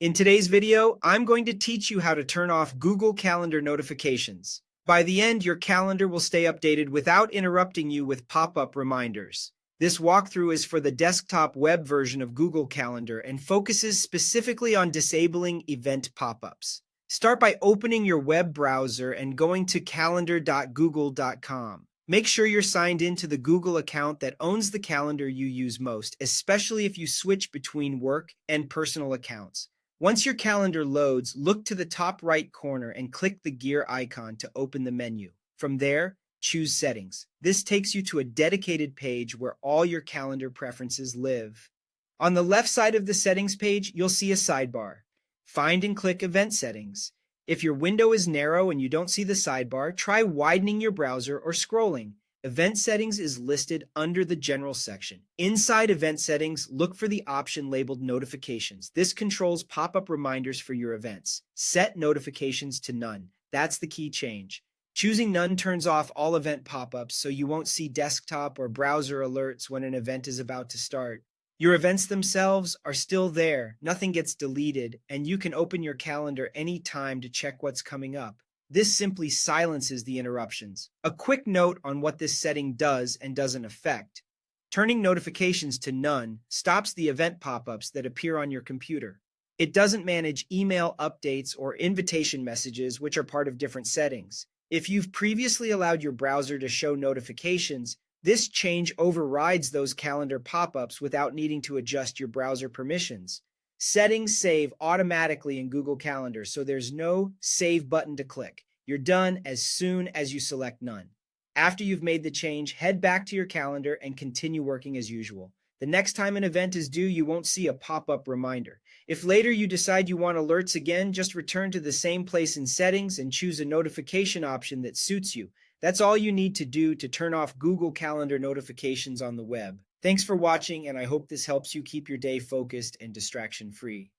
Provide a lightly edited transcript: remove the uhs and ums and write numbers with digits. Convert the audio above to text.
In today's video, I'm going to teach you how to turn off Google Calendar notifications. By the end, your calendar will stay updated without interrupting you with pop-up reminders. This walkthrough is for the desktop web version of Google Calendar and focuses specifically on disabling event pop-ups. Start by opening your web browser and going to calendar.google.com. Make sure you're signed into the Google account that owns the calendar you use most, especially if you switch between work and personal accounts. Once your calendar loads, look to the top right corner and click the gear icon to open the menu. From there, choose Settings. This takes you to a dedicated page where all your calendar preferences live. On the left side of the Settings page, you'll see a sidebar. Find and click Event Settings. If your window is narrow and you don't see the sidebar, try widening your browser or scrolling. Event Settings is listed under the General section. Inside Event Settings, look for the option labeled Notifications. This controls pop-up reminders for your events. Set notifications to none. That's the key change. Choosing none turns off all event pop-ups so you won't see desktop or browser alerts when an event is about to start. Your events themselves are still there, nothing gets deleted, and you can open your calendar anytime to check what's coming up. This simply silences the interruptions. A quick note on what this setting does and doesn't affect. Turning notifications to none stops the event pop-ups that appear on your computer. It doesn't manage email updates or invitation messages, which are part of different settings. If you've previously allowed your browser to show notifications, this change overrides those calendar pop-ups without needing to adjust your browser permissions. Settings save automatically in Google Calendar, so there's no save button to click. You're done as soon as you select none. After you've made the change, head back to your calendar and continue working as usual. The next time an event is due, you won't see a pop-up reminder. If later you decide you want alerts again, just return to the same place in Settings and choose a notification option that suits you. That's all you need to do to turn off Google Calendar notifications on the web. Thanks for watching, and I hope this helps you keep your day focused and distraction-free.